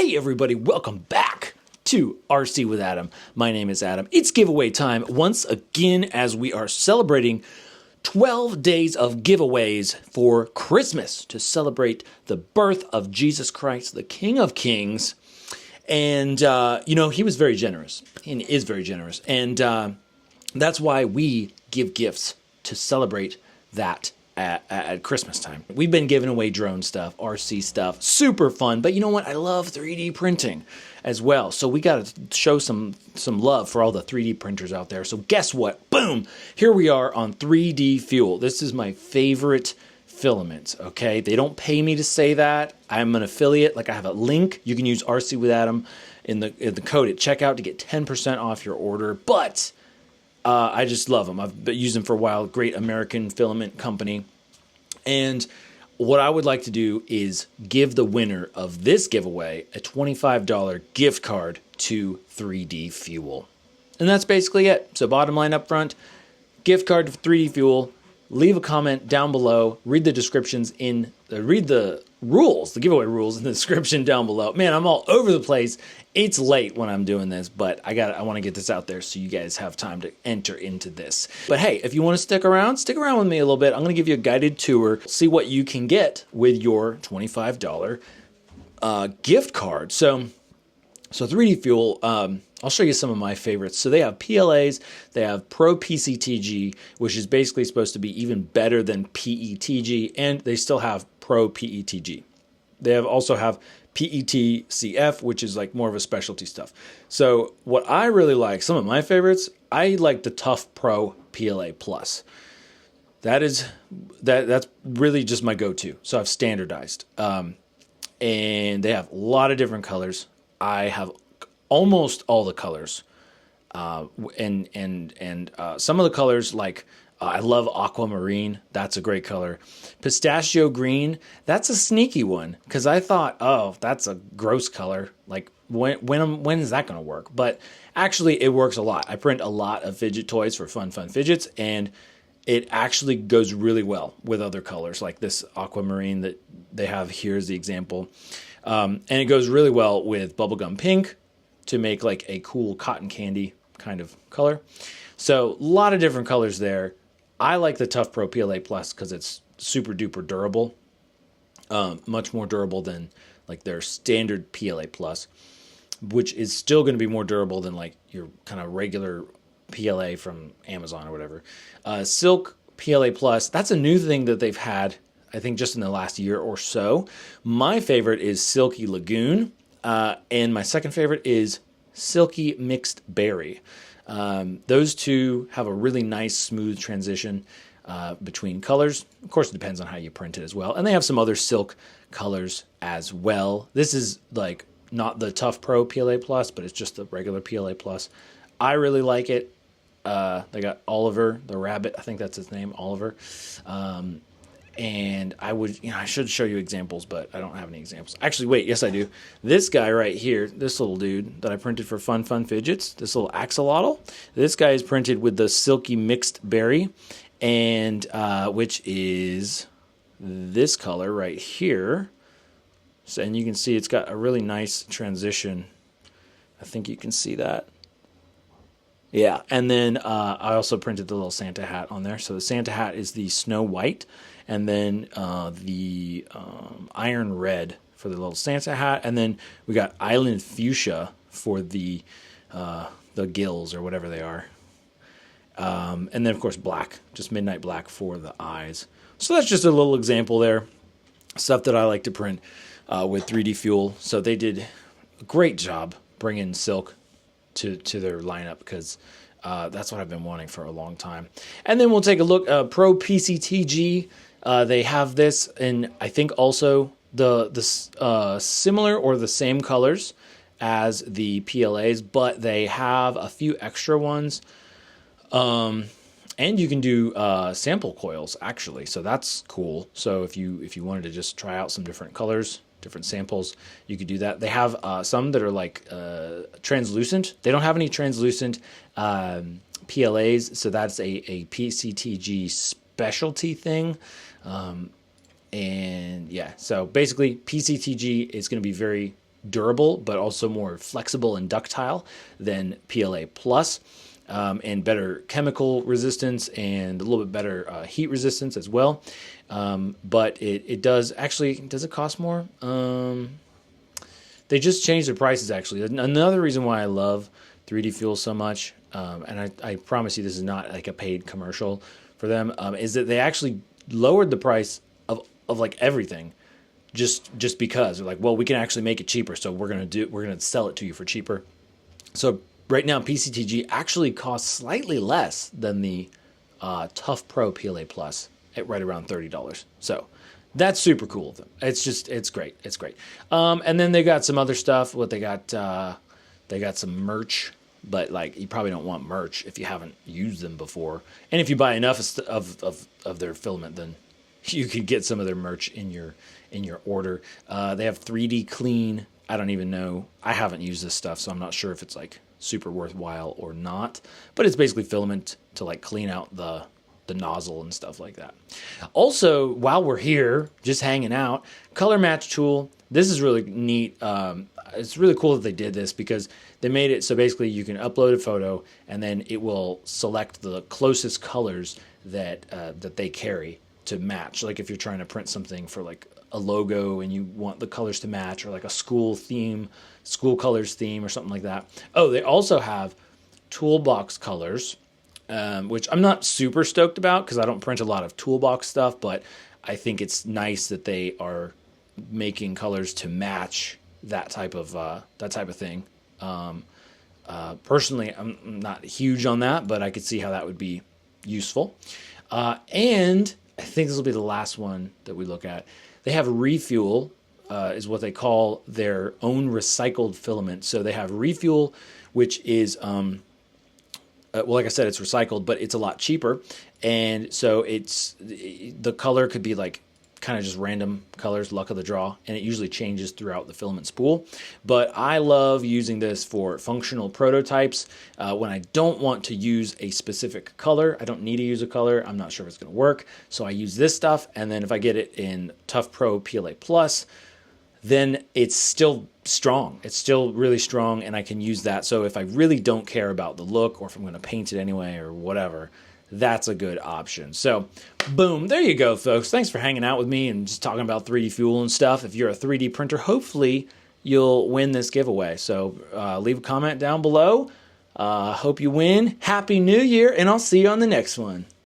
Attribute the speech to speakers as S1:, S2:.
S1: Hey everybody, welcome back to RC with Adam. My name is Adam. It's giveaway time once again as we are celebrating 12 days of giveaways for Christmas to celebrate the birth of Jesus Christ, the King of Kings. And, he was very generous and is very generous. And that's why we give gifts to celebrate that at Christmas time. We've been giving away drone stuff, RC stuff, super fun. But you know what? I love 3D printing as well. So we got to show some love for all the 3D printers out there. So guess what? Boom! Here we are on 3D-Fuel. This is my favorite filament, okay? They don't pay me to say that. I'm an affiliate. Like, I have a link. You can use RCwithAdam in the code at checkout to get 10% off your order. But I just love them. I've been using them for a while. Great American filament company. And what I would like to do is give the winner of this giveaway a $25 gift card to 3D-Fuel. And that's basically it. So bottom line up front, gift card to 3D-Fuel. Leave a comment down below. Read the descriptions read the rules, the giveaway rules in the description down below. Man, I'm all over the place. It's late when I'm doing this, but I want to get this out there so you guys have time to enter into this. But hey, if you want to stick around with me a little bit. I'm going to give you a guided tour, see what you can get with your $25 gift card. So 3D-Fuel, I'll show you some of my favorites. So they have PLAs, they have Pro PCTG, which is basically supposed to be even better than PETG, and they still have Pro PETG. They also have PETCF, which is like more of a specialty stuff. So what I really like, some of my favorites, I like the Tough Pro PLA Plus. That's really just my go-to. So I've standardized, and they have a lot of different colors. I have almost all the colors, and some of the colors, like I love aquamarine. That's a great color. Pistachio green. That's a sneaky one because I thought, oh, that's a gross color. Like when is that going to work? But actually, it works a lot. I print a lot of fidget toys for Fun Fidgets, and it actually goes really well with other colors, like this aquamarine that they have here is the example. And it goes really well with bubblegum pink to make like a cool cotton candy kind of color. So a lot of different colors there. I like the Tough Pro PLA Plus because it's super duper durable, much more durable than like their standard PLA Plus, which is still going to be more durable than like your kind of regular PLA from Amazon or whatever. Silk PLA Plus, that's a new thing that they've had, I think, just in the last year or so. My favorite is Silky Lagoon, and my second favorite is Silky Mixed Berry. Those two have a really nice, smooth transition between colors. Of course, it depends on how you print it as well. And they have some other silk colors as well. This is like not the Tough Pro PLA Plus, but it's just the regular PLA Plus. I really like it. They got Oliver, the rabbit. I think that's his name, Oliver. And I should show you examples, but I don't have any examples. Actually, wait, yes I do. This guy right here, this little dude that I printed for Fun Fidgets, this little axolotl, this guy is printed with the Silky Mixed Berry, and which is this color right here. So, and you can see it's got a really nice transition. I think you can see that. Yeah, and then I also printed the little Santa hat on there. So the Santa hat is the Snow White, and then the Iron Red for the little Santa hat, and then we got Island Fuchsia for the gills or whatever they are, and then of course black, just midnight black for the eyes. So that's just a little example there, stuff that I like to print with 3D-Fuel. So they did a great job bringing silk to their lineup because that's what I've been wanting for a long time. And then we'll take a look. Pro PCTG, they have this, and I think also the similar or the same colors as the PLAs, but they have a few extra ones. And you can do sample coils actually, so that's cool. So if you wanted to just try out some different colors, different samples, you could do that. They have some that are like translucent. They don't have any translucent PLAs, so that's a PCTG specialty thing. And yeah, so basically PCTG is going to be very durable, but also more flexible and ductile than PLA Plus, and better chemical resistance and a little bit better heat resistance as well. But it does actually, does it cost more? They just changed their prices, actually. Another reason why I love 3D-Fuel so much, and I promise you this is not like a paid commercial for them, is that they actually lowered the price of like everything just because. They're like, well, we can actually make it cheaper, so we're gonna sell it to you for cheaper. So right now, PCTG actually costs slightly less than the Tough Pro PLA Plus at right around $30. So that's super cool of them. It's great. It's great. And then they got some other stuff. They got some merch, but like you probably don't want merch if you haven't used them before. And if you buy enough of their filament, then you could get some of their merch in your order. They have 3D Clean. I don't even know. I haven't used this stuff, so I'm not sure if it's like super worthwhile or not. But it's basically filament to like clean out the nozzle and stuff like that. Also, while we're here, just hanging out, color match tool. This is really neat. It's really cool that they did this because they made it so basically you can upload a photo and then it will select the closest colors that they carry to match. Like if you're trying to print something for like a logo and you want the colors to match, or like a school colors theme or something like that. Oh, they also have toolbox colors, which I'm not super stoked about because I don't print a lot of toolbox stuff, but I think it's nice that they are making colors to match that type of thing. Personally, I'm not huge on that, but I could see how that would be useful. And I think this will be the last one that we look at. They have Refuel, is what they call their own recycled filament. So they have Refuel, which is well, like I said, it's recycled, but it's a lot cheaper. And so the color could be like kind of just random colors, luck of the draw, and it usually changes throughout the filament spool. But I love using this for functional prototypes when I don't want to use a specific color. I don't need to use a color. I'm not sure if it's going to work. So I use this stuff, and then if I get it in Tough Pro PLA Plus, then it's still strong. It's still really strong, and I can use that. So if I really don't care about the look, or if I'm going to paint it anyway or whatever, that's a good option. So boom, there you go, folks. Thanks for hanging out with me and just talking about 3D-Fuel and stuff. If you're a 3D printer, hopefully you'll win this giveaway. So leave a comment down below. Hope you win. Happy New Year, and I'll see you on the next one.